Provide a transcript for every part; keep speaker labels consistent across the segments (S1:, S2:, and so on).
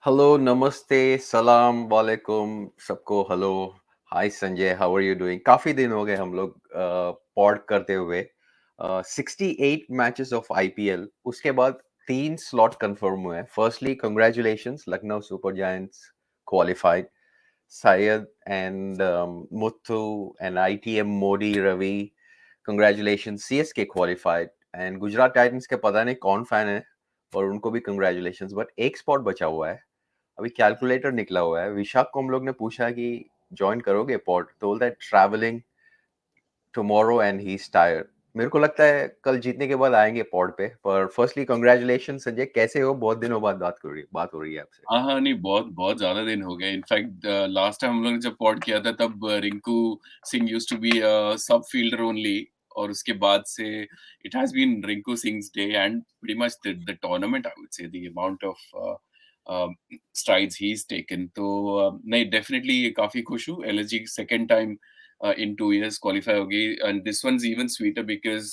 S1: Hello, नमस्ते, सलाम वालेकुम सबको hello. Hi Sanjay, how are you doing? काफ़ी दिन हो गए हम लोग पॉड करते हुए। 68 मैचेस ऑफ आईपीएल, उसके बाद 3 स्लॉट कंफर्म हुए हैं। Firstly congratulations, Lucknow super giants qualified. Syed and Muthu and ITM Modi Ravi, congratulations. CSK qualified and Gujarat Titans के पता नहीं कौन फैन है और उनको भी congratulations, बट एक स्पॉट बचा हुआ है। अभी कैलकुलेटर निकला हुआ है। विशाख को हम लोग ने पूछा कि ज्वाइन करोगे पॉड, तो बोलता है travelling tomorrow and he is tired. मेरे को लगता है कल जीतने के बाद आएंगे पॉड पे। पर फर्स्टली कांग्रेचुलेशन संजय, कैसे हो? बहुत दिनों बाद बात हो रही है आपसे।
S2: हाँ, हाँ, नहीं बहुत बहुत ज़्यादा दिन हो गए। इनफैक्ट लास्ट टाइम हम लोग ने जब पॉड किया था तब Rinku Singh used to be sub fielder only और उसके बाद से it has been Rinku Singh's day and pretty much the tournament I would say the amount of strides he is taken. तो नहीं डेफिनिटली काफ़ी खुश हूँ। LSG second time in 2 years qualify हो गई and this one is even sweeter because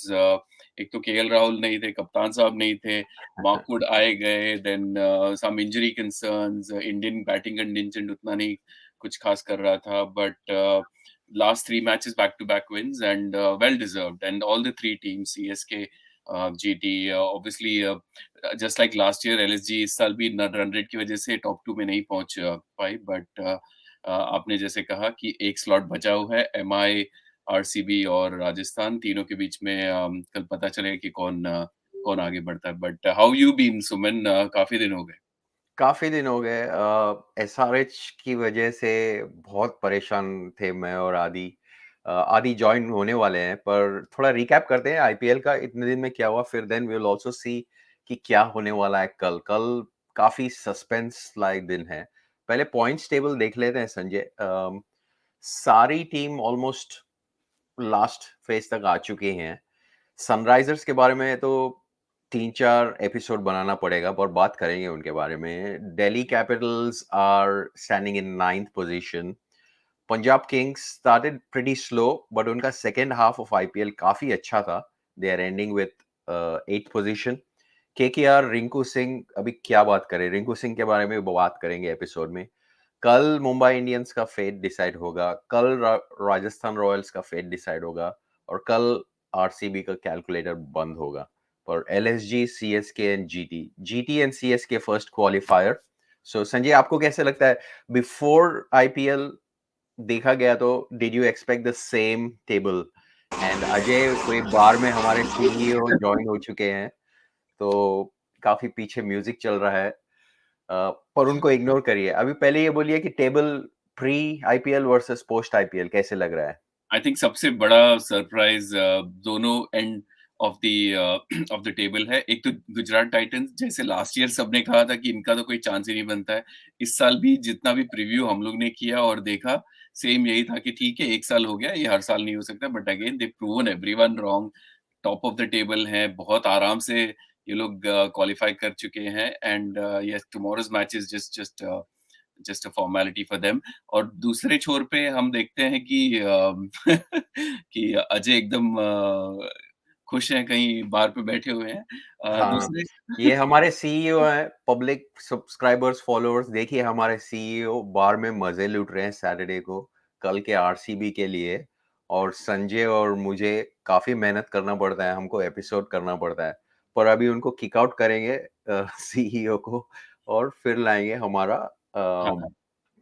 S2: एक तो KL Rahul नहीं थे, कप्तान साहब नहीं थे, Markwood आए गए, then some injury concerns, Indian batting contingent उतना नहीं कुछ खास कर रहा था, but last 3 matches back-to-back wins and well deserved, and all the 3 teams, CSK, GT, obviously just like last year, LSG इस साल भी रन रेट की वजह से टॉप 2 में नहीं पहुंच पाई, but आपने जैसे कहा कि एक स्लॉट बचा हुआ है, एमआई, आरसीबी और राजस्थान तीनों के बीच में कल पता चलेगा कि कौन आगे बढ़ता है। बट हाउ यू बीन सुमन, काफी दिन हो गए।
S1: काफी दिन हो गए। एसआरएच की वजह से बहुत परेशान थे मैं और आदि। आदि ज्वाइन होने वाले हैं, पर थोड़ा रिकैप करते हैं आईपीएल का इतने दिन में क्या हुआ, फिर then we will also see कि क्या होने वाला है कल। कल काफी सस्पेंस लाइक दिन है। पहले पॉइंट्स टेबल देख लेते हैं संजय। सारी टीम ऑलमोस्ट लास्ट फेज तक आ चुके हैं। सनराइजर्स के बारे में तो 3-4 एपिसोड बनाना पड़ेगा, और बात करेंगे उनके बारे में। Delhi Capitals are standing in 9th position. Punjab Kings started pretty slow, but उनका सेकेंड हाफ ऑफ आईपीएल काफी अच्छा था। They are ending with 8th position. KKR, Rinku Singh, अभी क्या बात करें, रिंकू सिंह के बारे में बात करेंगे एपिसोड में। कल मुंबई इंडियंस का फेट डिसाइड होगा, कल राजस्थान रॉयल्स का फेट डिसाइड होगा, और कल आरसीबी का कैलकुलेटर बंद होगा। पर LSG, CSK and GT and CSK first qualifier. So Sanjay, आपको कैसे लगता है बिफोर आईपीएल देखा गया, तो did you expect the same table? And Ajay कोई बार में हमारे सीईओ ज्वाइन हो चुके हैं, तो काफी पीछे म्यूजिक चल रहा है। पर उनको इग्नोर करिए। अभी पहले ये बोलिए कि table pre IPL versus post IPL कैसे लग रहा है?
S2: आई थिंक सबसे बड़ा सरप्राइज दोनों end of the of the table है। एक तो गुजरात टाइटंस, जैसे लास्ट ईयर सबने कहा था कि इनका तो कोई चांस ही नहीं बनता है। इस साल भी जितना भी प्रीव्यू हम लोग ने किया और देखा, सेम यही था कि ठीक है, एक साल हो गया, ये हर साल नहीं हो सकता, but again they proven everyone wrong. Top of the table हैं, बहुत आराम से ये लोग क्वालिफाई कर चुके हैं and yes tomorrow's match is just a formality for them. और दूसरे छोर पे हम देखते हैं कि कि अजय एकदम खुश हैं, कहीं बार पे बैठे हुए हैं।
S1: हाँ,
S2: दूसरे
S1: ये हमारे सीईओ हैं। पब्लिक सब्सक्राइबर्स, फॉलोअर्स, देखिए हमारे सीईओ बार में मजे लूट रहे हैं सैटरडे को, कल के आरसीबी के लिए। और संजय और मुझे काफी मेहनत करना पड़ता है, हमको एपिसोड करना पड़ता है। पर अभी उनको किक आउट करेंगे सीईओ को, और फिर लाएंगे हमारा
S2: हाँ, हाँ।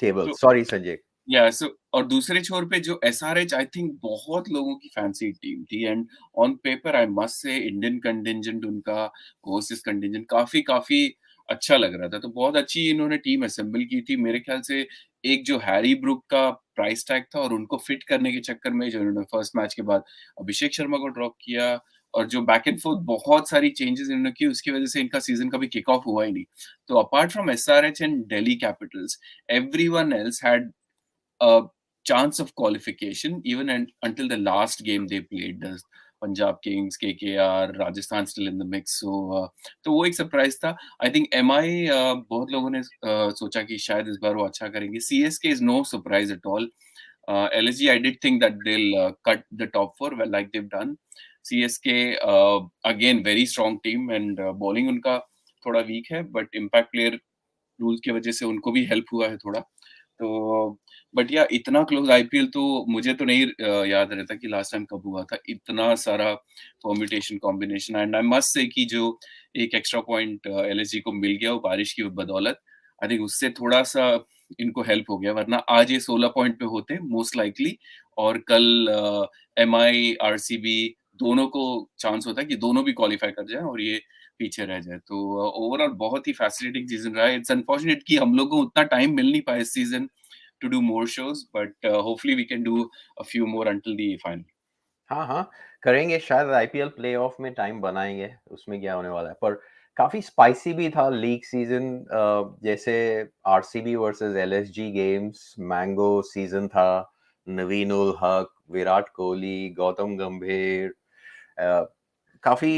S1: टेबल।
S2: तो
S1: सॉरी संजय।
S2: या सो और दूसरे छोर पे जो एसआरएच आई थिंक बहुत लोगों की फैंसी टीम थी and on paper I must say Indian contingent उनका ओवरसीज कंटिजेंट काफी काफी अच्छा लग रहा था। तो बहुत अच्छी इन्होंने टीम असेंबल की थी। मेरे ख्याल से एक जो हैरी ब्रूक का प्राइस टैग था और उनको फिट करने के चक्कर में जो इन्होंने फर्स्ट मैच के बाद अभिषेक शर्मा को ड्रॉप किया और जो बैक एंड फोर्थ बहुत सारी चेंजेस इन्होंने की, उसकी वजह से इनका सीजन कभी किक ऑफ हुआ ही नहीं। तो apart from SRH and Delhi Capitals, everyone else had a chance of qualification even until the last game they played. The Punjab Kings, KKR, Rajasthan still in the mix. तो वो एक surprise था। I think MI बहुत लोगों ने सोचा कि शायद इस बार वो अच्छा करेंगे। CSK is no surprise at all. LSG, I did think that they'll cut the top four well, like they've done. CSK again very strong team and bowling उनका थोड़ा weak है, but impact player रूल्स की वजह से उनको भी help हुआ है थोड़ा। तो बट या इतना क्लोज आईपीएल तो मुझे तो नहीं याद रहता कि लास्ट टाइम कब हुआ था। इतना सारा permutation combination, and I must say कि जो एक एक्स्ट्रा पॉइंट एलएसजी को मिल गया वो बारिश की बदौलत, आई थिंक उससे थोड़ा-सा इनको हेल्प हो गया, वरना आज ये 16 पॉइंट पे होते मोस्ट लाइकली, और कल एमआई, आरसीबी दोनों को चांस होता है कि दोनों भी क्वालीफाई कर जाएँ और ये पीछे रह जाए। तो ओवरऑल बहुत ही फैसिनेटिंग सीज़न रहा है। इट्स अनफॉर्चुनेट कि हम लोगों को उतना टाइम मिल नहीं पाया इस season to do more shows, but hopefully we can do a few more until the final.
S1: हाँ, हाँ, करेंगे शायद आईपीएल प्लेऑफ में टाइम बनाएँगे, उसमें क्या होने वाला है। पर काफ़ी स्पाइसी भी था लीग सीज़न जैसे RCB versus LSG games, mango season था, नवीन उल हक, विराट कोहली, गौतम गंभीर काफ़ी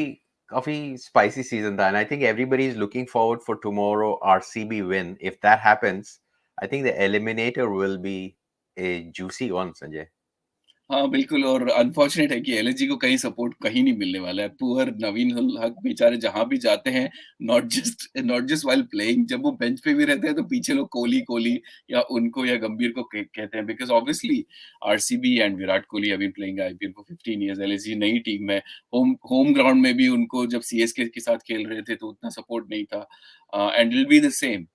S1: काफ़ी स्पाइसी सीज़न था and I think everybody is looking forward for tomorrow RCB win. If that happens, I think the eliminator will be A juicy one Sanjay.
S2: हाँ, बिल्कुल, और unfortunate है कि एलएसजी को कहीं सपोर्ट कहीं नहीं मिलने वाला है। पुअर नवीन उल हक बेचारे जहाँ भी जाते हैं, नॉट जस्ट व्हाइल प्लेइंग, जब वो बेंच पे भी रहते हैं तो पीछे लोग कोहली, कोहली या उनको या गंभीर को कहते हैं, because obviously RCB and Virat Kohli have been playing IPL for 15 years. LSG नई टीम है। होम होम ग्राउंड में भी उनको जब सीएसके के साथ खेल रहे थे तो उतना सपोर्ट नहीं था। And it will be the same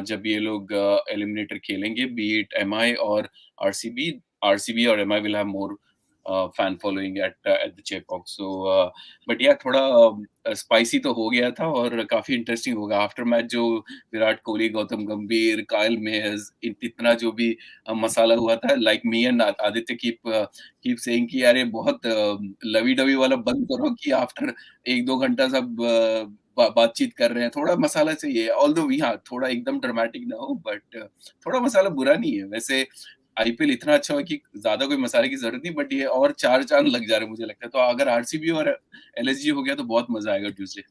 S2: जब ये लोग एलिमिनेटर खेलेंगे, बी इट एमआई और RCB. RCB or MI will have more fan following at the Chepauk. So, but yeah, थोड़ा स्पाइसी तो हो गया था और काफी इंटरेस्टिंग होगा आफ्टर मैच जो विराट कोहली, गौतम गंभीर, कायल मेहर्स, इतना जो भी मसाला हुआ था. Like me and Aditya keep saying कि यार ये बहुत लवी डवी वाला बंद करो कि आफ्टर एक दो घंटा सब बातचीत कर रहे हैं, थोड़ा मसाला चाहिए. ऑल्दो वी हाँ थोड़ा एकदम ड्रामेटिक ना हो, बट थोड़ा मसाला बुरा नहीं है. वैसे आईपीएल इतना अच्छा हुआ कि ज्यादा कोई मसाले की जरूरत नहीं, बट ये और चार चांद लग जा रहे मुझे लगता है. तो अगर आरसीबी और एलएसजी हो गया तो बहुत मजा आएगा ट्यूसडे.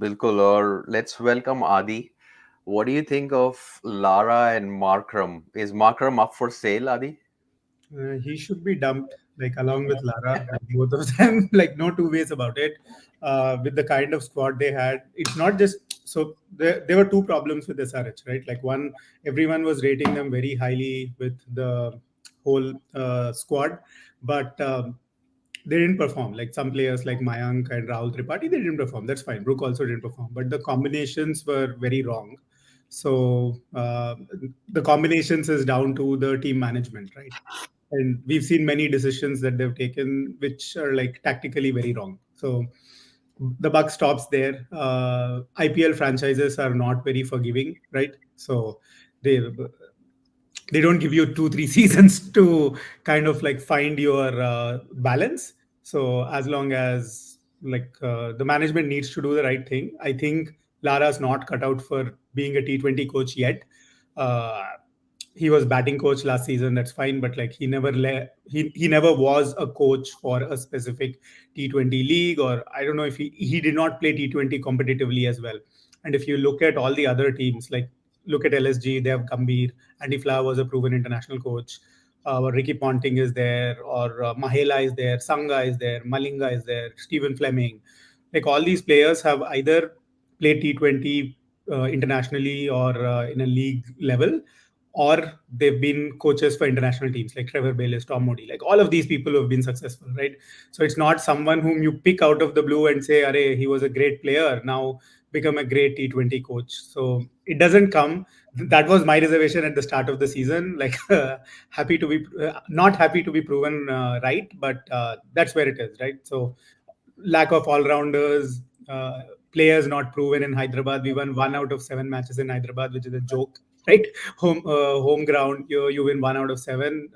S1: बिल्कुल और लेट्स वेलकम आदि. What do you think of Lara and Markram? Is Markram up for sale, Adi?
S3: He should be dumped, like along with Lara, like both of them. Like no two ways about it. With the kind of squad they had, it's not just so there were two problems with SRH, right? Like one, everyone was rating them very highly with the whole squad, but they didn't perform. Like some players like Mayank and Rahul Tripathi, they didn't perform. That's fine. Brook also didn't perform, but the combinations were very wrong. So the combinations is down to the team management, right? And we've seen many decisions that they've taken which are like tactically very wrong. So the buck stops there. IPL franchises are not very forgiving, right? So they they don't give you 2 3 seasons to kind of like find your balance. So as long as like the management needs to do the right thing, I think Lara's not cut out for being a T20 coach yet. uh, he was batting coach last season, that's fine, but like he never was a coach for a specific T20 league, or I don't know if he did not play T20 competitively as well. And if you look at all the other teams, like look at LSG, they have Gambhir. Andy Flower was a proven international coach. Ricky Ponting is there, or Mahela is there, Sangha is there, Malinga is there, Stephen Fleming. Like all these players have either played T20 internationally or in a league level, or they've been coaches for international teams like Trevor Bayliss, Tom Modi, like all of these people who have been successful, right? So it's not someone whom you pick out of the blue and say, "Arey, he was a great player. Now become a great T20 coach." So it doesn't come. That was my reservation at the start of the season. Like, happy to be not happy to be proven right, but that's where it is, right? So lack of all rounders, players not proven in Hyderabad. We won 1 out of 7 matches in Hyderabad, which is a joke, right? Home ground, you win 1 out of 7.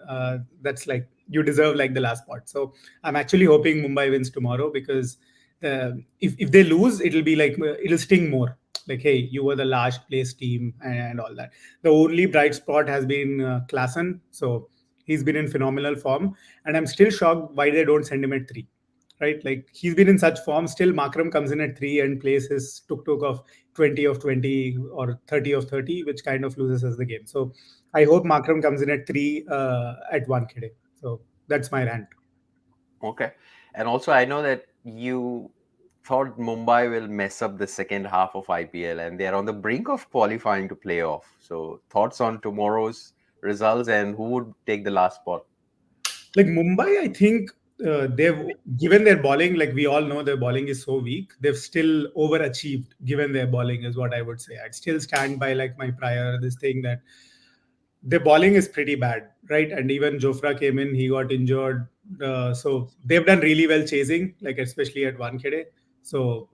S3: That's like you deserve like the last spot. So I'm actually hoping Mumbai wins tomorrow, because if they lose, it'll be like it'll sting more. Like, hey, you were the last place team and all that. The only bright spot has been Klassen. So he's been in phenomenal form, and I'm still shocked why they don't send him at 3, right? Like he's been in such form. Still, Makram comes in at 3 and plays his tuk of 20 of 20 or 30 of 30, which kind of loses us the game. So I hope Makram comes in at 3 at Wankhede. So that's my rant.
S1: Okay. And also, I know that you thought Mumbai will mess up the second half of IPL, and they're on the brink of qualifying to playoff. So, thoughts on tomorrow's results and who would take the last spot?
S3: Like Mumbai, I think they've given their bowling, like we all know their bowling is so weak, they've still overachieved given their bowling, is what I would say. I'd still stand by like my prior this thing that their bowling is pretty bad, right? And even Jofra came in, he got injured. So they've done really well chasing, like especially at Wankhede. So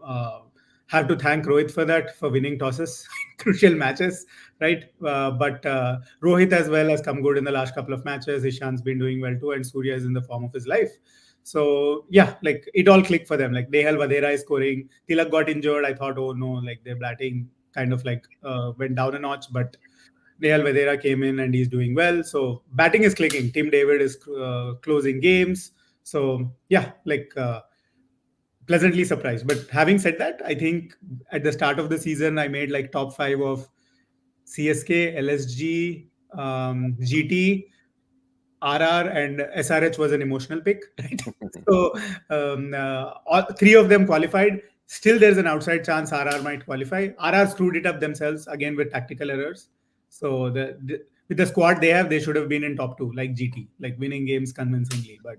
S3: have to thank Rohit for that, for winning tosses, crucial matches, right? But Rohit as well has come good in the last couple of matches. Ishan's been doing well too, and Surya is in the form of his life. So yeah, like it all clicked for them. Like Nehal Vadera is scoring. Tilak got injured. I thought, oh no, like their batting kind of like went down a notch, but Nehal Vadera came in and he's doing well. So batting is clicking. Tim David is closing games. So yeah, like pleasantly surprised. But having said that, I think at the start of the season, I made like top five of CSK, LSG, GT, RR, and SRH was an emotional pick, right? So all three of them qualified. Still, there's an outside chance RR might qualify. RR screwed it up themselves again with tactical errors. So with the squad they have, they should have been in top two, like GT, like winning games convincingly. But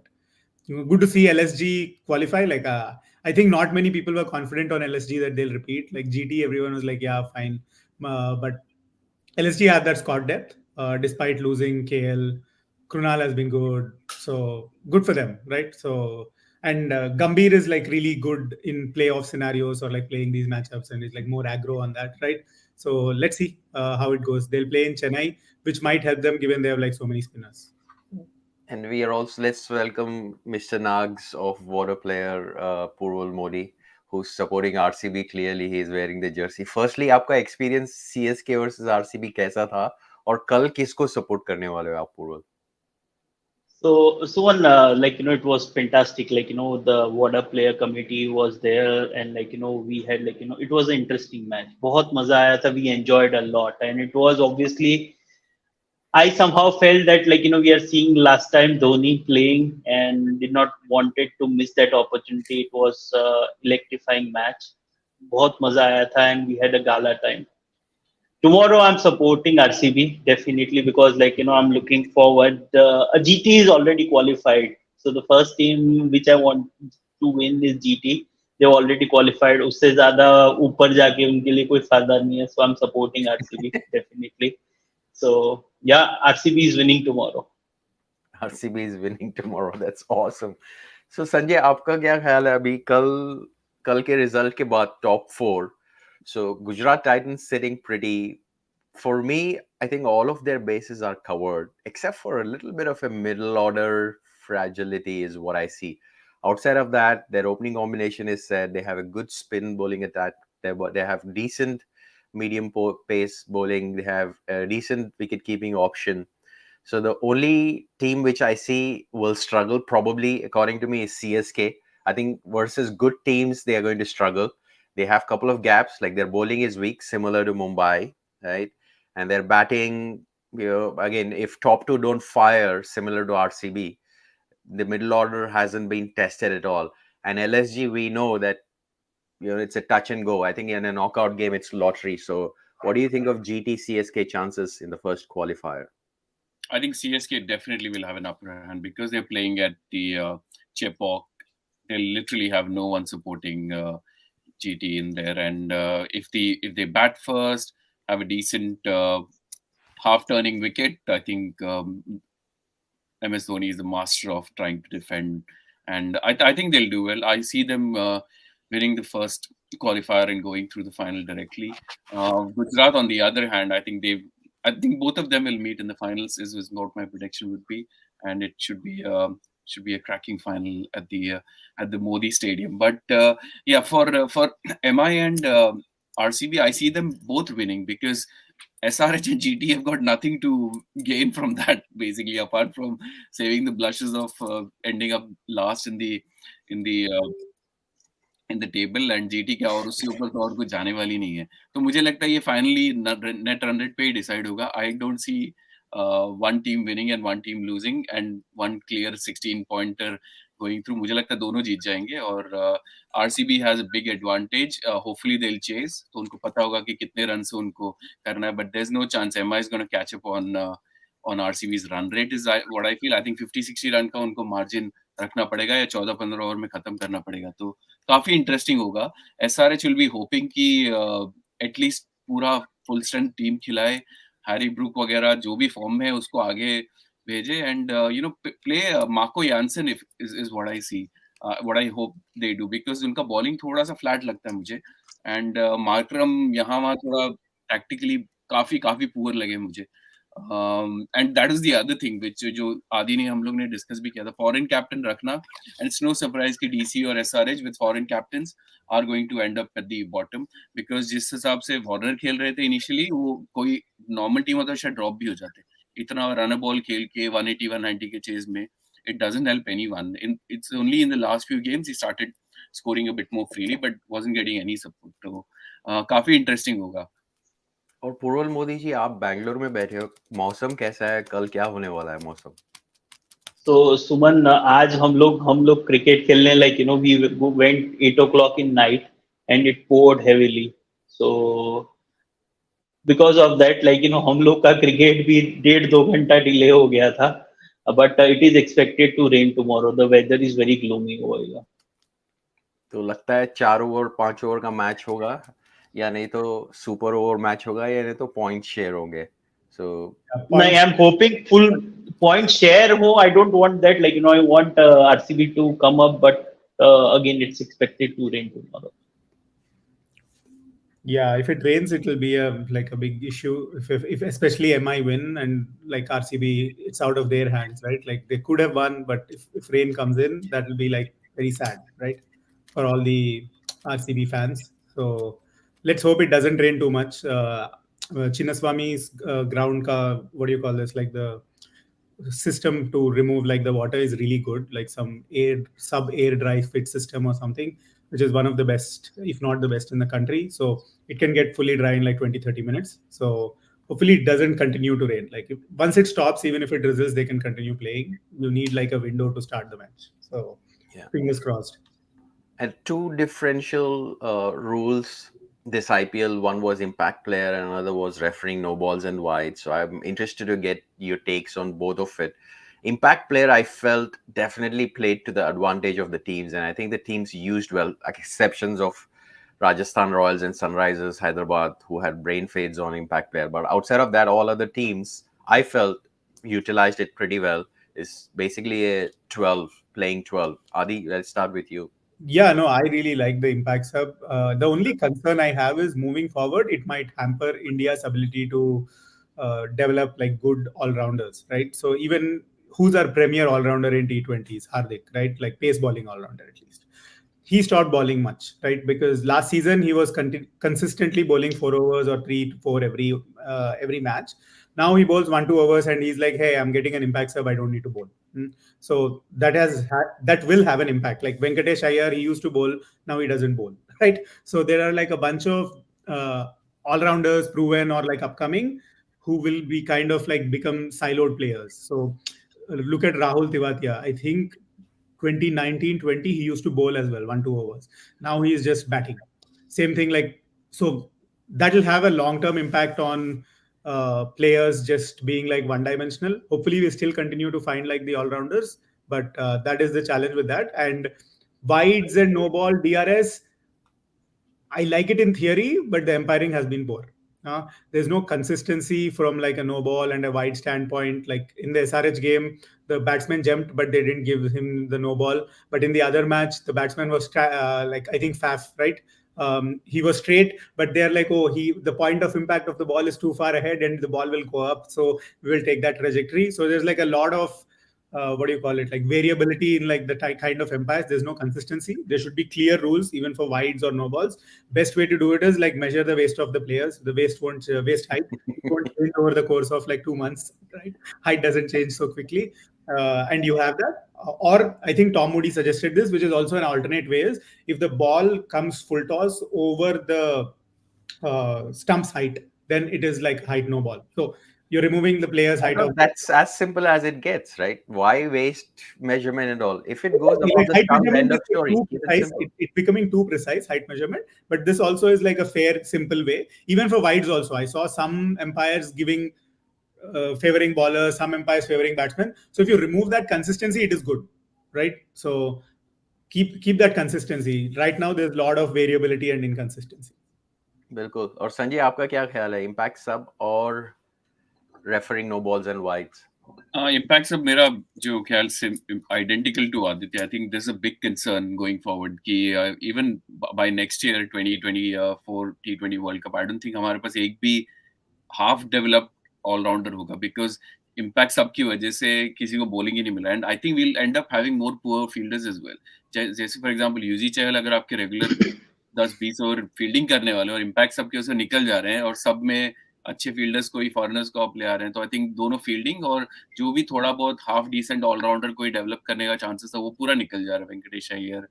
S3: good to see LSG qualify. Like I think not many people were confident on LSG that they'll repeat. Like GT, everyone was like, yeah, fine. But LSG had that squad depth despite losing KL. Krunal has been good, so good for them, right? So and Gambhir is like really good in playoff scenarios or like playing these matchups, and is like more aggro on that, right? So let's see how it goes. They'll play in Chennai, which might help them given they have like so many spinners.
S1: And we are also, let's welcome Mr. Nags of Waadaplaya, Purval Modi, who's supporting RCB. Clearly, he is wearing the jersey. Firstly, आपका experience CSK versus RCB कैसा था? और कल किसको support करने वाले हो आप पूर्वल?
S4: So one it was fantastic. The Waadaplaya committee was there, and we had it was an interesting match. बहुत मजा आया था. We enjoyed a lot, and it was obviously I somehow felt that we are seeing last time Dhoni playing and did not wanted to miss that opportunity. It was electrifying match. बहुत मजा आया था, and we had a gala time. Tomorrow I'm supporting RCB definitely because I'm looking forward. GT is already qualified, so the first team which I want to win is GT. They already qualified. उससे ज़्यादा ऊपर जाके उनके लिए कोई फायदा नहीं है. So I'm supporting RCB definitely. So yeah, RCB is winning tomorrow.
S1: RCB is winning tomorrow. That's awesome. So Sanjay, आपका क्या ख्याल है अभी कल के रिजल्ट के बाद top 4? So Gujarat Titans sitting pretty. For me, I think all of their bases are covered, except for a little bit of a middle order fragility is what I see. Outside of that, their opening combination is set. They have a good spin bowling attack. They have decent medium pace bowling. They have a decent wicket keeping option. So the only team which I see will struggle probably, according to me, is CSK. I think versus good teams, they are going to struggle. They have a couple of gaps, like their bowling is weak, similar to Mumbai, right? And their batting, again, if top two don't fire, similar to RCB, the middle order hasn't been tested at all. And LSG, we know that it's a touch and go. I think in a knockout game, it's lottery. So what do you think of GT CSK chances in the first qualifier?
S2: I think CSK definitely will have an upper hand because they're playing at the Chepauk. They literally have no one supporting GT in there, and if they bat first, have a decent half-turning wicket, I think MS Dhoni is the master of trying to defend, and I think they'll do well. I see them winning the first qualifier and going through the final directly. Gujarat, on the other hand, I think both of them will meet in the finals. Is what my prediction would be, and it should be a cracking final at the Modi Stadium. But yeah, for MI and RCB, I see them both winning because SRH and GT have got nothing to gain from that, basically, apart from saving the blushes of ending up last in the table and GT क्या और उससे ऊपर तो और कुछ जाने वाली नहीं है. तो मुझे लगता है ये फाइनली नेट रन रेट पे ही डिसाइड होगा. I don't see one team winning and one team losing and one clear 16 pointer going through. मुझे लगता है दोनों जीत जाएंगे और RCB has a big advantage. Hopefully they'll chase. तो उनको पता होगा कि कितने रन से उनको करना है. But there's no chance MI is going to catch up on RCB's run rate is what I feel. I think 50-60 run का उनको मार्जिन रखना पड़ेगा या 14-15 ओवर में खत्म करना पड़ेगा. तो काफी इंटरेस्टिंग होगा. SRH will be hoping कि एटलीस्ट पूरा फुल स्ट्रेंथ टीम खिलाए. हैरी ब्रूक वगैरह जो भी फॉर्म में है उसको आगे भेजे and play Marco Jansen is what I see, what I hope they do, because उनका बॉलिंग थोड़ा सा फ्लैट लगता है मुझे एंड मार्करम यहाँ वहाँ थोड़ा टैक्टिकली काफी काफी पुअर लगे मुझे. And that is the other thing which जो आदि ने हम लोग ने डिस्कस भी किया था, फॉरेन कैप्टन रखना. एंड इट्स नो सरप्राइज कि डीसी और SRH with foreign captains are going to end up at the bottom, because जिस हिसाब से वार्नर खेल रहे थे इनिशियली वो कोई नॉर्मल टीम होता शायद ड्रॉप भी हो जाते. इतना रन बॉल खेल के 180 190 के चेज में it doesn't help anyone. It's only in the last few games he started scoring a bit more freely but wasn't getting any support. तो काफी इंटरेस्टिंग होगा.
S1: और पूर्वल मोदी जी, आप बैंगलोर में बैठे हो, मौसम कैसा है? कल क्या होने वाला है मौसम?
S4: तो सुमन, आज हम लोग क्रिकेट खेलने we went 8 o'clock in night and it poured heavily. So because of that हम लोग का क्रिकेट भी 1.5-2 घंटा डिले हो गया था. But it is expected to rain tomorrow. The weather is very gloomy over here.
S1: तो लगता है 4 ओवर 5 ओवर का मैच होगा या नहीं तो सुपर ओवर मैच होगा या नहीं तो पॉइंट शेयर होंगे. So
S4: I am hoping full point share ho. I don't want that. I want RCB to come up, but again, it's expected to rain tomorrow.
S3: Yeah, if it rains, it will be a big issue. If especially MI win and RCB, it's out of their hands, right? They could have won, but if rain comes in, that will be very sad, right, for all the RCB fans. So let's hope it doesn't rain too much. Chinnaswamy's ground ka, what do you call this? The system to remove the water is really good. Some air dry fit system or something, which is one of the best, if not the best in the country. So it can get fully dry in 20-30 minutes. So hopefully it doesn't continue to rain. Once it stops, even if it drizzles, they can continue playing. You need a window to start the match. So yeah, fingers crossed.
S1: And two differential rules this IPL. One was impact player and another was refereeing no balls and wides. So I'm interested to get your takes on both of it. Impact player, I felt definitely played to the advantage of the teams, and I think the teams used well, exceptions of Rajasthan Royals and Sunrisers Hyderabad, who had brain fades on impact player. But outside of that, all other teams, I felt, utilized it pretty well. It's basically a 12, playing 12. Adi, let's start with you.
S3: Yeah, no, I really like the impact sub. The only concern I have is moving forward, it might hamper India's ability to develop good all-rounders, right? So even who's our premier all-rounder in T20s? Hardik, right? Pace bowling all-rounder at least. He stopped bowling much, right? Because last season he was consistently bowling 4 overs or 3 to 4 every match. Now he bowls 1-2 overs and he's like, hey, I'm getting an impact sub, I don't need to bowl. So that will have an impact. Venkatesh Iyer, he used to bowl, now he doesn't bowl, right? So there are a bunch of all-rounders proven or upcoming who will be kind of become siloed players. So look at Rahul Tewatia. I think 2019-20 he used to bowl as well, 1-2 overs. Now he is just batting. Same thing so that will have a long-term impact on players just being one-dimensional. Hopefully we still continue to find the all-rounders, but that is the challenge with that. And wides and no ball DRS, I like it in theory, but the umpiring has been poor. There's no consistency from a no ball and a wide standpoint. In the SRH game, the batsman jumped, but they didn't give him the no ball. But in the other match, the batsman was I think Faf, right? He was straight, but they're the point of impact of the ball is too far ahead and the ball will go up. So we will take that trajectory. So there's a lot of what do you call it? Variability in the kind of umpires. There's no consistency. There should be clear rules even for wides or no balls. Best way to do it is measure the waist of the players. The waist height won't change over the course of 2 months, right? Height doesn't change so quickly. And you have that. Or I think Tom Moody suggested this, which is also an alternate way, is if the ball comes full toss over the stump's height, then it is height no ball. So You're removing the player's height of.
S1: That's as simple as it gets, right? Why waste measurement and all? If it goes above
S3: Like
S1: the
S3: height
S1: stump,
S3: measurement
S1: end
S3: is
S1: of
S3: like
S1: story.
S3: too
S1: Keep it
S3: precise.
S1: simple.
S3: It's becoming too precise, height measurement. But this also is like a fair, simple way. Even for wides also, I saw some umpires giving favoring bowlers, some umpires favoring batsmen. So if you remove that consistency, it is good, right? So keep that consistency. Right now, there's a lot of variability and inconsistency.
S1: बिल्कुल. और संजय आपका क्या ख्याल है? Impact sub और refereeing no balls and wides?
S2: Impact सब मेरा जो ख्याल से identical to Aditya. I think there's a big concern going forward कि even by next year 2024 T20 World Cup, I don't think हमारे पास एक भी half developed all rounder होगा because impact सब की वजह से किसी को bowling ही नहीं मिला and I think we'll end up having more poor fielders as well. जैसे for example यूजी चहल अगर आपके regular 10-20 ओवर फील्डिंग करने वाले और इम्पैक्ट सबके उसमें निकल जा रहे हैं और सब में अच्छे फील्डर्स कोई फॉरेनर्स को आप ले आ रहे हैं तो आई थिंक दोनों फील्डिंग और जो भी थोड़ा बहुत हाफ डिसेंट ऑलराउंडर कोई डेवलप करने का चांसेस है वो पूरा निकल जा रहा है वेंकटेश अय्यर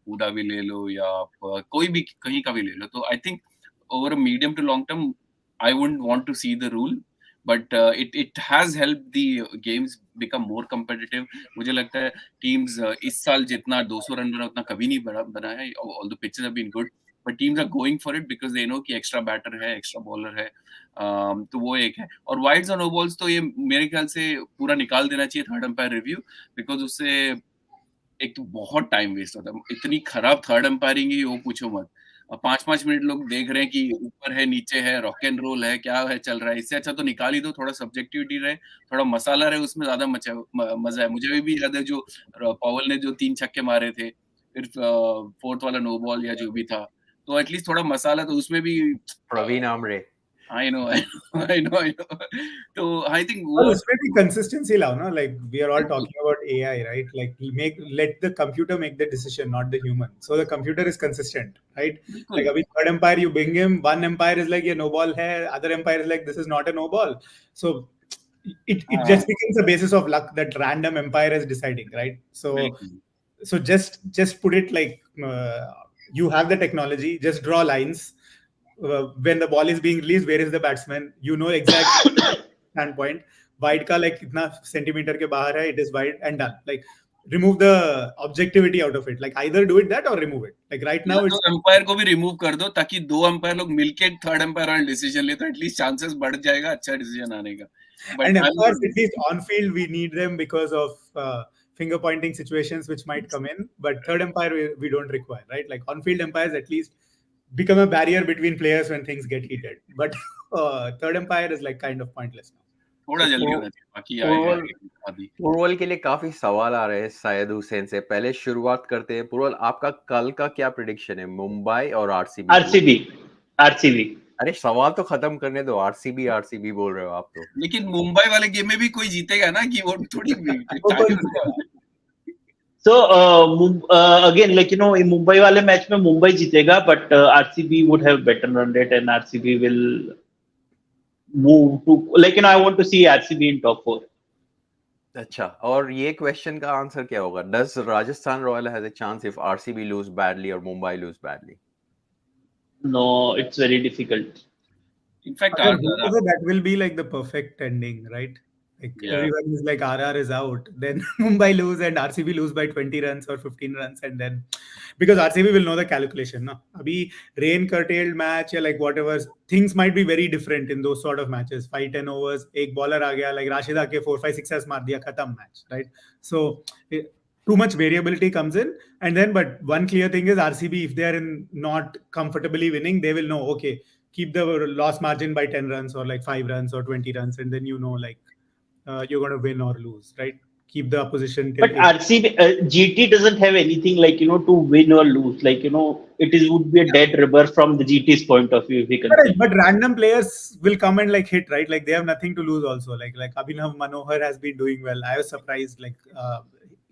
S2: हुडा भी ले लो या आप कोई भी कहीं का भी ले लो तो I think over medium to long term I wouldn't want to see the rule but it has helped the games become more competitive. मुझे लगता है teams इस साल जितना 200 रन बना उतना कभी नहीं बना है although pitches have been good but teams are going for it because they know कि extra batter है extra bowler है तो वो एक है और wides और no balls तो ये मेरे ख्याल से पूरा निकाल देना चाहिए थर्ड अंपायर रिव्यू because उससे एक तो बहुत टाइम वेस्ट होता है इतनी खराब थर्ड अंपायरिंग ही वो पूछो मत 5-5 मिनट लोग देख रहे हैं कि ऊपर है नीचे है रॉक एंड रोल है क्या है चल रहा है इससे अच्छा तो निकाल ही दो थोड़ा सब्जेक्टिविटी रहे थोड़ा मसाला रहे उसमें ज्यादा मजा है मुझे भी याद है जो पॉवल ने जो 3 छक्के मारे थे फिर फोर्थ वाला नो बॉल या जो भी था तो एटलीस्ट थोड़ा मसाला तो उसमें भी
S1: प्रवीण आमरे
S2: I know. तो I think
S3: Well,
S2: वो
S3: it's very consistency now, no? Like we are all talking about AI, right? Like let the computer make the decision, not the human. So the computer is consistent, right?
S2: बिल्कुल
S3: Like अभी third umpire you bring him, one umpire is like ये no ball है, other umpire is like this is not a no ball. So it just becomes a basis of luck that random umpire is deciding, right? So
S2: बिल्कुल
S3: so just put it like you have the technology, just draw lines. When the ball is being released, where is the batsman? You know exactly standpoint. Wide का like कितना centimetre के बाहर है, it is wide and done. Like remove the objectivity out of it. Like either do it that or remove it. Like right now
S2: या
S3: it's
S2: तो umpire को भी remove कर दो ताकि दो अंपायर लोग मिलके थर्ड अंपायर वाला डिसीजन ले तो एटलीस्ट चांसेस बढ़ जाएगा अच्छा डिसीजन आने का
S3: and
S2: but
S3: of course at least on field we need them because of finger pointing situations which might come in. But third umpire we don't require, right? Like on field umpires at least become a barrier between players when things get heated. But third umpire is like kind of pointless now.
S2: थोड़ा जल्दी होना चाहिए बाकी आएगा आदि
S1: पुरवल के लिए काफी सवाल आ रहे हैं शायद हुसैन से पहले शुरुआत करते हैं पुरवल आपका कल का क्या प्रेडिक्शन है मुंबई और
S4: आरसीबी
S1: अरे सवाल तो खत्म करने दो आरसीबी बोल रहे हो आप तो
S2: लेकिन मुंबई वाले गेम में भी कोई जीतेगा ना कि वो थोड़ी
S4: So again, like मुंबई वाले मैच में मुंबई जीतेगा, but RCB would have better run rate and RCB will move to I want to see RCB in top 4.
S1: अच्छा और ये क्वेश्चन का आंसर क्या होगा does Rajasthan royal has a chance if RCB lose badly और Mumbai lose badly
S4: No, it's very difficult.
S2: In fact,
S3: that will be like the perfect ending, right? Like everyone is like RR is out, then Mumbai lose and RCB lose by 20 runs or 15 runs, and then because RCB will know the calculation, no? Abhi rain curtailed match or like whatever things might be very different in those sort of matches. 5-10 overs, एक bowler आ गया, like Rashid आके 4-5-6 मार दिया, खत्म match, right? So too much variability comes in, and then but one clear thing is RCB if they are not comfortably winning, they will know okay. Keep the loss margin by 10 runs or like 5 runs or 20 runs, and then like you're going to win or lose, right? Keep the opposition.
S4: But RCB, GT doesn't have anything to win or lose. It would be a dead rubber from the GT's point of view. If we can
S3: but random players will come and hit, right? Like they have nothing to lose also. Like Abhinav Manohar has been doing well. I was surprised.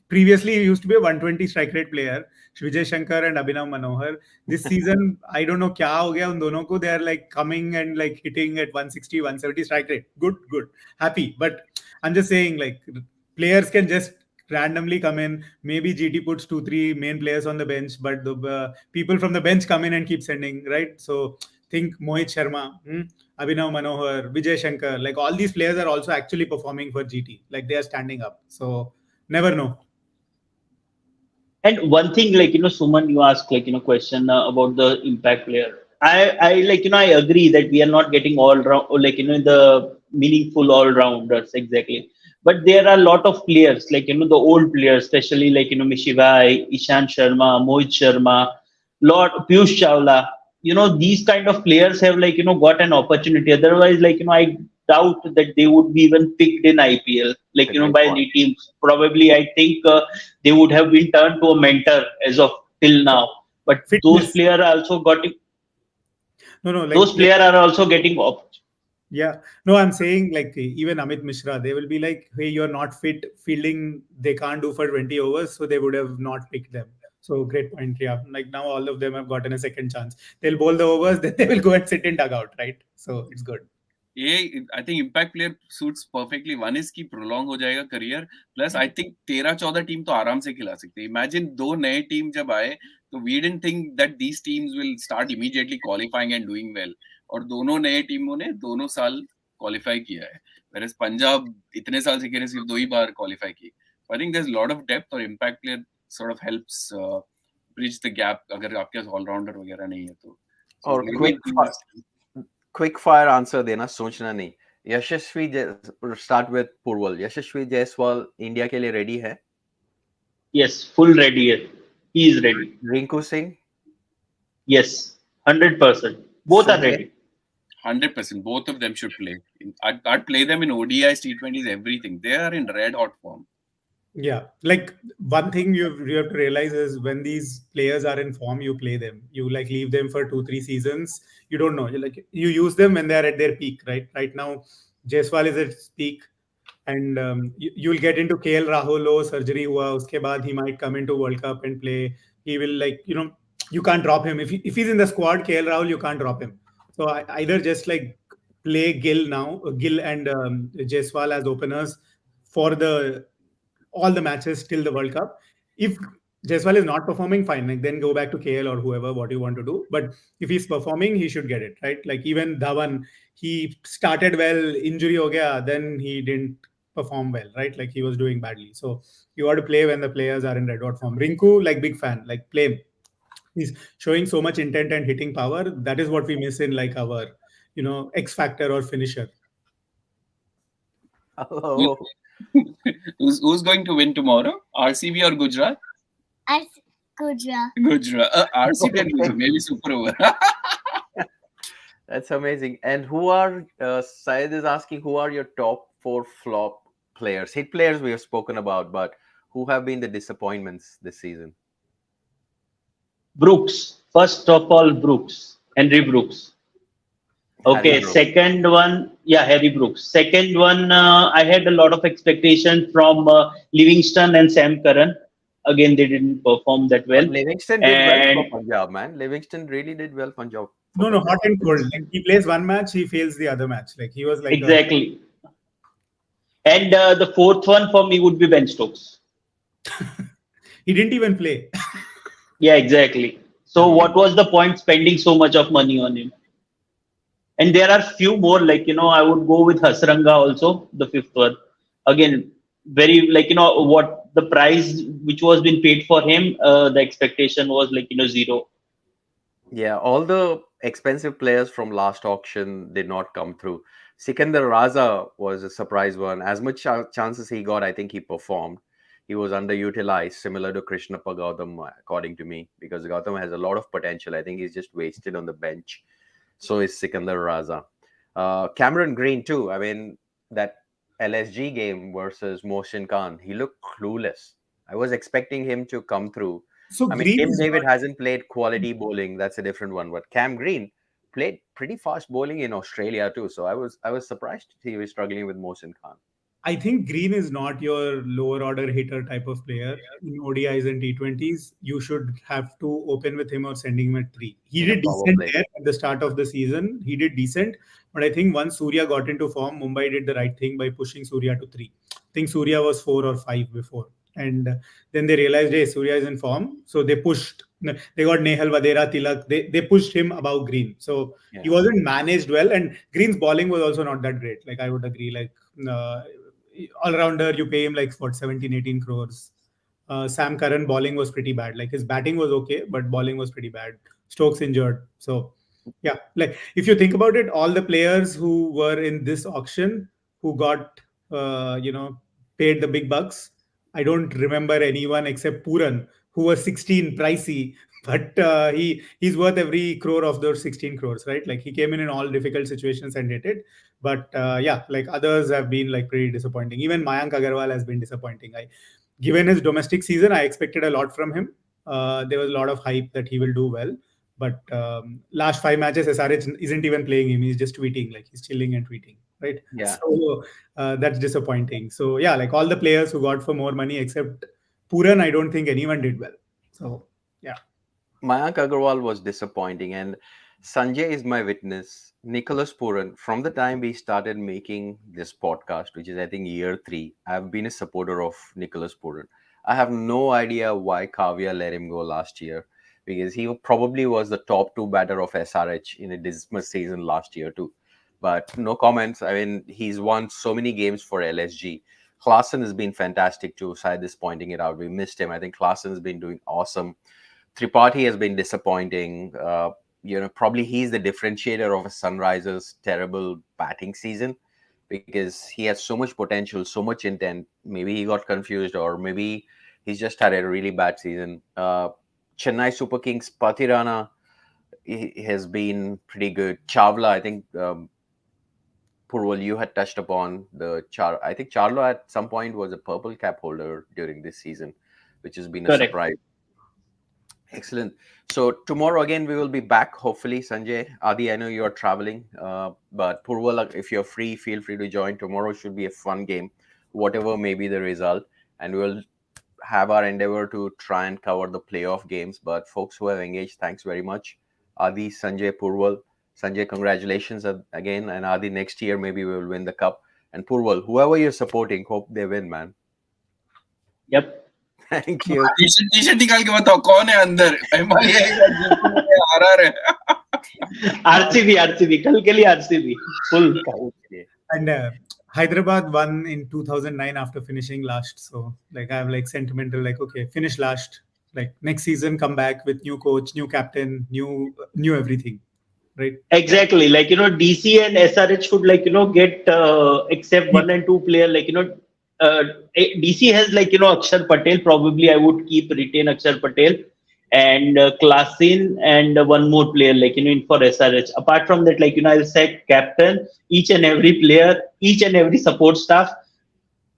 S3: Previously he used to be a 120 strike rate player. Vijay Shankar and Abhinav Manohar. This season, I don't know kya ho gaya un dono ko. They are coming and hitting at 160, 170 strike rate. Good. Happy. But I'm just saying players can just randomly come in. Maybe GT puts 2-3 main players on the bench, but the people from the bench come in and keep sending, right? So think Mohit Sharma, Abhinav Manohar, Vijay Shankar, like all these players are also actually performing for GT. Like they are standing up. So never know.
S4: And one thing, Suman, you asked, question about the impact player. I I agree that we are not getting all round, the meaningful all rounders exactly. But there are a lot of players, the old players, especially Mishivai, Ishan Sharma, Mohit Sharma, Lord Piyush Chawla. These kind of players have got an opportunity. Otherwise, I doubt that they would be even picked in IPL,
S1: It's a great
S4: by
S1: point.
S4: any teams. Probably, I think they would have been turned to a mentor as of till now. But those
S3: Fitness.
S4: players are also got
S3: No,
S4: those
S3: like
S4: players are also getting
S3: yeah. No, I'm saying like even Amit Mishra, they will be like, hey, you're not fit. Fielding, they can't do for 20 overs. So they would have not picked them. So great point, yeah. Like now all of them have gotten a second chance. They'll bowl the overs, then they will go and sit in dugout, right? So it's good.
S2: ये I think impact player suits perfectly. One is की prolong हो जाएगा career, plus I think 13-14 team तो आराम से खिला सकते हैं. इमेजिन दो नए टीम जब आए तो we didn't think that these teams will start immediately qualifying and doing well, और दोनों नए टीमों ने दोनों साल क्वालिफाई किया है, whereas पंजाब इतने साल से सिर्फ 2 ही बार क्वालिफाई की. I think there is lot of depth, और impact player sort of helps bridge the gap अगर आपके पास ऑलराउंडर वगैरह नहीं है तो.
S1: और क्विक फायर आंसर देना, सोचना नहीं. यशस्वी, स्टार्ट विद पूर्वल. यशस्वी जायसवाल इंडिया के लिए रेडी है?
S4: yes, full ready. He is ready.
S1: Rinku Singh?
S4: Yes, 100%. Both are ready.
S2: 100%. Both of them should play. I'd play them in ODIs, T20s, everything. They are in red hot form.
S3: Yeah, like one thing you have to realize is when these players are in form, you play them. You like leave them for 2-3 seasons. You don't know. You use them when they are at their peak, right? Right now, Jaiswal is at his peak, and you'll get into KL Rahul, surgery hua. Uske baad he might come into World Cup and play. He will you can't drop him if he's in the squad. KL Rahul, you can't drop him. So either just like play Gill now, Gill and Jaiswal as openers for all the matches till the World Cup. If Jaiswal is not performing, fine, like then go back to KL or whoever, what you want to do. But if he's performing, he should get it, right? Like even Dhawan, he started well, injury ho gaya, then he didn't perform well, right? Like he was doing badly. So you got to play when the players are in red hot form. Rinku, like big fan, like play him. He's showing so much intent and hitting power. That is what we miss in like our, X factor or finisher.
S1: Oh.
S2: Who's going to win tomorrow? RCB or Gujarat?
S5: Gujarat.
S2: Gujarat. RCB and Gujarat. Maybe super over.
S1: That's amazing. And who are, Syed is asking, who are your top 4 flop players? Hit players we have spoken about, but who have been the disappointments this season?
S4: Brooks. First of all, Brooks. Henry Brooks. Okay,
S1: Harry Brooks.
S4: second one, Harry Brooks. Second one, I had a lot of expectation from Livingston and Sam Curran. Again, they didn't perform that well.
S1: But Livingston did well for Punjab, man. Livingston really did well for Punjab.
S3: No, hot and cold. Like he plays one match, he fails the other match. Like he was like
S4: exactly. And the fourth one for me would be Ben Stokes.
S3: He didn't even play.
S4: Yeah, exactly. So what was the point spending so much of money on him? And there are few more, I would go with Hasranga also, the fifth one. Again, very, what the price which was being paid for him, the expectation was 0.
S1: Yeah, all the expensive players from last auction did not come through. Sikandar Raza was a surprise one. As much chances he got, I think he performed. He was underutilized, similar to Krishnappa Gautam, according to me, because Gautam has a lot of potential. I think he's just wasted on the bench. So is Sikandar Raza. Cameron Green too. I mean, that LSG game versus Mohsin Khan, he looked clueless. I was expecting him to come through.
S3: So
S1: I mean, Tim David hasn't played quality bowling. That's a different one. But Cam Green played pretty fast bowling in Australia too. So I was surprised he was struggling with Mohsin Khan.
S3: I think Green is not your lower order hitter type of player. In ODIs and T20s, you should have to open with him or send him at 3. He did decent there at the start of the season. He did decent. But I think once Surya got into form, Mumbai did the right thing by pushing Surya to 3. I think Surya was 4 or 5 before. And then they realized, hey, Surya is in form. So they pushed. They got Nehal, Vadera, Tilak. They pushed him above Green. So he wasn't managed well. And Green's bowling was also not that great. Like I would agree. Like all-rounder, you pay him like what 17, 18 crores. Sam Curran bowling was pretty bad. Like his batting was okay, but bowling was pretty bad. Stokes injured. So yeah, like if you think about it, all the players who were in this auction who got paid the big bucks, I don't remember anyone except Puran who was 16 pricey, but he's worth every crore of those 16 crores, right? Like he came in all difficult situations and did it. But yeah, like others have been like pretty disappointing. Even Mayank Agarwal has been disappointing. Given his domestic season, I expected a lot from him. There was a lot of hype that he will do well. But last 5 matches, SRH isn't even playing him. He's just tweeting, like he's chilling and tweeting, right?
S1: Yeah.
S3: So that's disappointing. So yeah, like all the players who got for more money except Puran, I don't think anyone did well. So yeah.
S1: Mayank Agarwal was disappointing, and Sanjay is my witness. Nicholas Puran, from the time we started making this podcast, which is I think year 3, I've been a supporter of Nicholas Puran. I have no idea why Kavya let him go last year, because he probably was the top 2 batter of SRH in a dismal season last year too. But no comments. I mean, he's won so many games for LSG. Klaasen has been fantastic too. Syed is pointing it out. We missed him. I think Klaasen has been doing awesome. Tripathi has been disappointing. Probably he's the differentiator of a Sunrisers' terrible batting season, because he has so much potential, so much intent. Maybe he got confused, or maybe he's just had a really bad season. Chennai Super Kings, Pathirana has been pretty good. Chawla, I think, Purval, you had touched upon I think Charlo at some point was a purple cap holder during this season, which has been a
S4: Correct.
S1: surprise. Excellent. So tomorrow again we will be back. Hopefully, Sanjay, Adi, I know you are traveling, but Purval, if you're free, feel free to join. Tomorrow should be a fun game, whatever may be the result, and we'll have our endeavor to try and cover the playoff games. But folks who have engaged, thanks very much. Adi, Sanjay, Purval. Sanjay, congratulations again, and Adi, next year maybe we will win the cup. And Purval, whoever you're supporting, hope they win, man.
S4: Yep.
S1: Thank you.
S2: T-shirt निकाल के बताओ कौन है अंदर MI है RR है
S4: RCB कल के लिए RCB full
S3: And Hyderabad won in 2009 after finishing last. So like I have like sentimental, like okay, finish last. Like next season, come back with new coach, new captain, new everything, right?
S4: Exactly. Like DC and SRH should get except 1 and 2 player. Like DC has Akshar Patel. Probably I would retain Akshar Patel and Klaasen and one more player in for SRH. Apart from that, I'll set captain, each and every player, each and every support staff.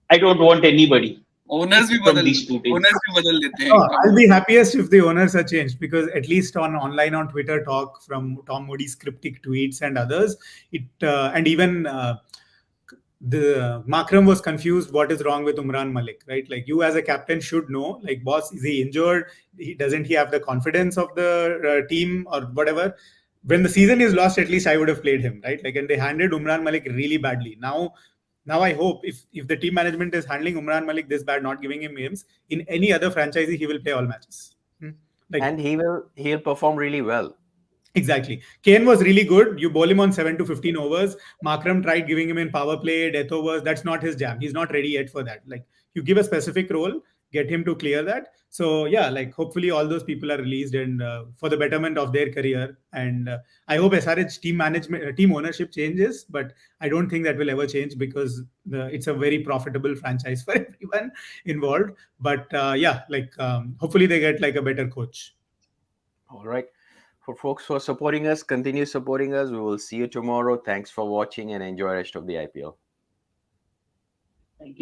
S4: I don't want anybody.
S2: Owners भी बदल लेते हैं.
S3: I'll be happiest if the owners are changed, because at least online on Twitter talk from Tom Moody's cryptic tweets and others, and even the Makram was confused what is wrong with Umran Malik, right? Like you as a captain should know, like boss, is he injured? Doesn't he have the confidence of the team or whatever? When the season is lost, at least I would have played him, right? Like, and they handled Umran Malik really badly. Now I hope if the team management is handling Umran Malik this bad, not giving him games, in any other franchise he will play all matches.
S1: And he'll perform really well.
S3: Exactly. Kane was really good. You bowl him on 7 to 15 overs. Markram tried giving him in power play, death overs. That's not his jam. He's not ready yet for that. Like you give a specific role, get him to clear that. So yeah, like hopefully all those people are released and for the betterment of their career. And I hope SRH team management, team ownership changes, but I don't think that will ever change, because it's a very profitable franchise for everyone involved. But yeah, like hopefully they get like a better coach.
S1: All right. For folks who are supporting us, continue supporting us. We will see you tomorrow. Thanks for watching and enjoy the rest of the IPL.
S4: Thank you.